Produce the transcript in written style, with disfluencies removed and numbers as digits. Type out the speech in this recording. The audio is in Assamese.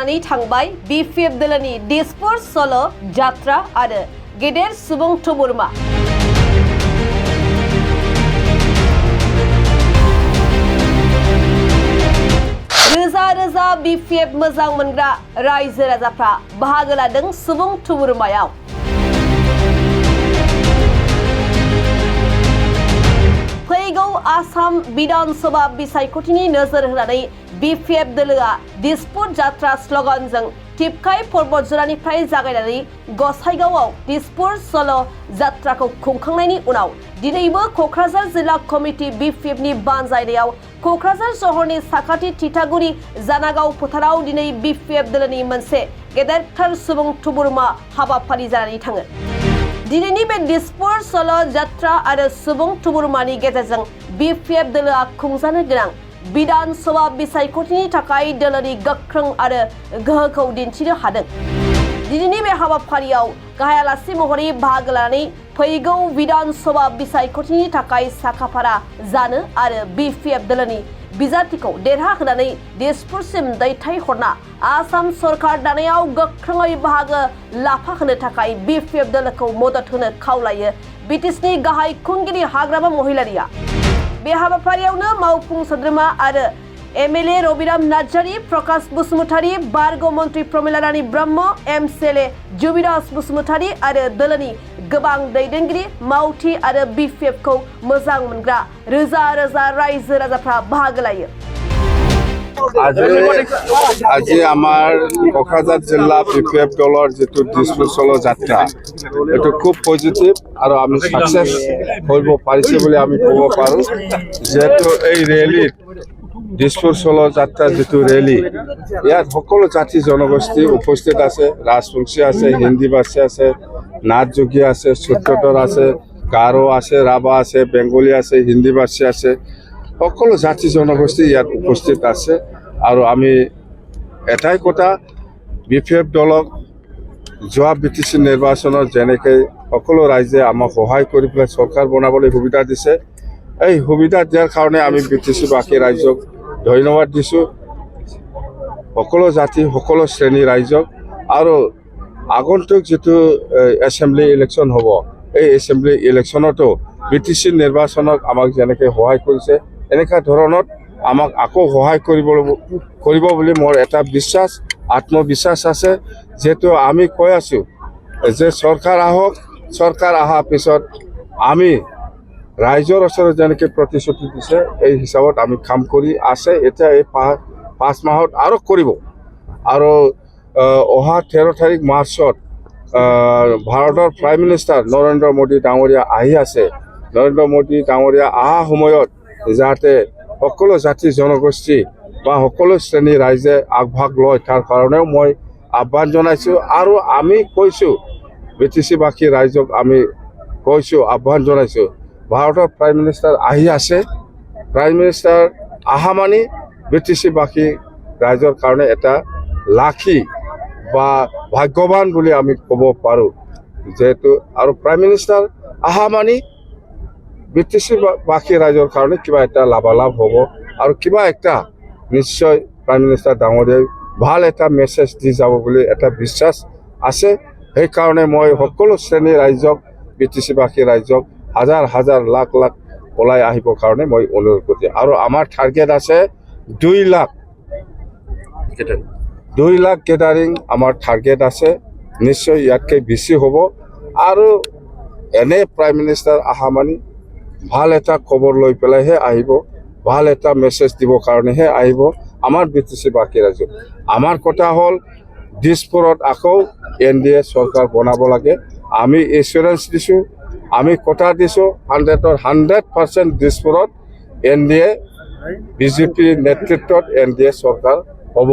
जानानै थांबाय BPF दोलोनि दिसपुर सल' जात्रा आरो गेदेर सुबुं थुबुरमा रोजा रोजा BPF मोजां मोनग्रा रायजो राजाफ्रा बाहागो लादों सुबुं थुबुरमायाव। फैगौ आसाम विधान सभा बिसायख'थिनि नोजोर होनानै BPF दोलोआ दिसपुर जात्रा स्लगानजों टिपकाय पर्बतजरानिफ्राय जागायनानै गसाइगावआव दिसपुर सल' जात्राखौ खुंखांनायनि उनाव दिनैबो क'क्राझार जिल्ला कमिटि BPF नि बानजायनायाव क'क्राझार शहरनि साखाथि थिथागुरि जानागाव फोथाराव दिनै BPF दोलोनि मोनसे गेदेरथार सुबुं थुबुरमा हाबाफारि जानानै थाङो। दिनैनि बे दिसपुर सल' जात्रा आरो सुबुं थुबुरमानि गेजेरजों BPF दोलोआ खुंजानो गोनां विधान सभा बिसायख'थिनि थाखाय दोलोनि गोख्रों आरो गोहोखौ दिन्थिनो हादों। दिनैनि बे हाबाफारियाव गाहाय आलासि महरै बाहागो लानानै फैगौ विधान सभा बिसायख'थिनि थाखाय साखाफारा जानो आरो BPF दोलोनि बिजाथिखौ देरहाहोनानै दिसपुरसिम दैथायहरना आसाम सरकार दानायाव गोख्रोङै बाहागो लाफाहोनो थाखाय BPF दोलोखौ मदद होनो खावलायो BTSनि गाहाय खुंगिरि हाग्रामा महिलारिया। बे हाबाफारियावनो मावफुं सोद्रोमा आरो MLA रबिराम नार्जारी, प्रकाश बसुमतारी, बारग' मन्त्रि प्रमिला रानी ब्रह्म, MCLA जुबिराज बसुमतारी आरो दोलोनि गोबां दैदेनगिरि मावथि आरो BPF खौ मोजां मोनग्रा रोजा रोजा रायजो राजाफ्रा बाहागो लायो। আজি আমার কক্রাঝার জেলা BPF দলের যেটো দিসপুর सल যাত্রা এটা খুব পজিটিভ আর আমি সাকসেস হইব পারিছে বলে আমি কব পারো। যেহেতু এই র্যালির দিসপুর सल যাত্রা যেটো র্যালি ইয়াত সকলো জাতি জনগোষ্ঠী উপস্থিত আছে, রাজবংশী আছে, হিন্দি ভাষী আছে, নাথ যোগী আছে, সূত্রধর আছে, গারো আছে, রাভা আছে, বেঙ্গলী আছে, হিন্দি ভাষী আছে, সকলো জাতি জনগোষ্ঠী ইয়াত উপস্থিত আছে। আৰু আমি এটাই কথা BPF দলক যোৱা BTC নিৰ্বাচনত যেনেকে সকলো ৰাইজে আমাক সহায় কৰি পেলাই চৰকাৰ বনাবলৈ সুবিধা দিছে, এই সুবিধা দিয়াৰ কাৰণে আমি BTC বাকী ৰাইজক ধন্যবাদ দিছোঁ, সকলো জাতি সকলো শ্ৰেণীৰ ৰাইজক। আৰু আগন্তুক যেটো এছেম্বলি ইলেকশ্যন হ'ব এই এছেম্বলি ইলেকশ্যনতো BTC নিৰ্বাচনক আমাক যেনেকে সহায় কৰিছে এনেকা ধৰণত আমাক আকৌ সহায় কৰিব বুলি মোৰ এটা বিশ্বাস আত্মবিশ্বাস আছে। যেহেতু আমি কৈ আছোঁ যে চৰকাৰ আহক, চৰকাৰ অহাৰ পিছত আমি ৰাইজৰ ওচৰত যেনেকৈ প্ৰতিশ্ৰুতি দিছে এই হিচাপত আমি কাম কৰি আছে। এতিয়া এই 5 মাহত আৰু কৰিব। আৰু অহা 13 তাৰিখ মাৰ্চত ভাৰতৰ প্ৰাইম মিনিষ্টাৰ নৰেন্দ্ৰ মোদী ডাঙৰীয়া আহি আছে। নৰেন্দ্ৰ মোদী ডাঙৰীয়া অহা সময়ত যাতে সকলো জাতি জনগোষ্ঠী বা সকলো শ্ৰেণীৰ ৰাইজে আগভাগ লয় তাৰ কাৰণেও মই আহ্বান জনাইছোঁ। আৰু আমি কৈছোঁ BTC বাকী ৰাইজক আমি কৈছোঁ, আহ্বান জনাইছোঁ, ভাৰতৰ প্ৰাইম মিনিষ্টাৰ আহি আছে, প্ৰাইম মিনিষ্টাৰ অহা মানে BTC বাকী ৰাইজৰ কাৰণে এটা লাখী বা ভাগ্যৱান বুলি আমি ক'ব পাৰোঁ। যেহেতু আৰু প্ৰাইম মিনিষ্টাৰ অহা মানে BTC বাকী ৰাইজৰ কাৰণে কিবা এটা লাভালাভ হ'ব আৰু কিবা একটা নিশ্চয় প্ৰাইম মিনিষ্টাৰ ডাঙৰীয়াই ভাল এটা মেছেজ দি যাব বুলি এটা বিশ্বাস আছে। সেইকাৰণে মই সকলো শ্ৰেণীৰ ৰাইজক BTC বাকী ৰাইজক হাজাৰ হাজাৰ লাখ লাখ ওলাই আহিবৰ কাৰণে মই অনুৰোধ কৰিছোঁ। আৰু আমাৰ টাৰ্গেট আছে 2 লাখ গেদাৰিং আমাৰ টাৰ্গেট আছে। নিশ্চয় ইয়াতকৈ বেছি হ'ব। আৰু এনে প্ৰাইম মিনিষ্টাৰ অহা মানে ভাল এটা খবৰ লৈ পেলাইহে আহিব, ভাল এটা মেছেজ দিবৰ কাৰণেহে আহিব আমাৰ BTC বাকী ৰাইজ। আমাৰ কথা হ'ল দিছপুৰত আকৌ NDA চৰকাৰ বনাব লাগে। আমি এছুৰেঞ্চ দিছোঁ, আমি কথা দিছোঁ 100% দিছপুৰত NDA BJP নেতৃত্বত NDA চৰকাৰ হ'ব।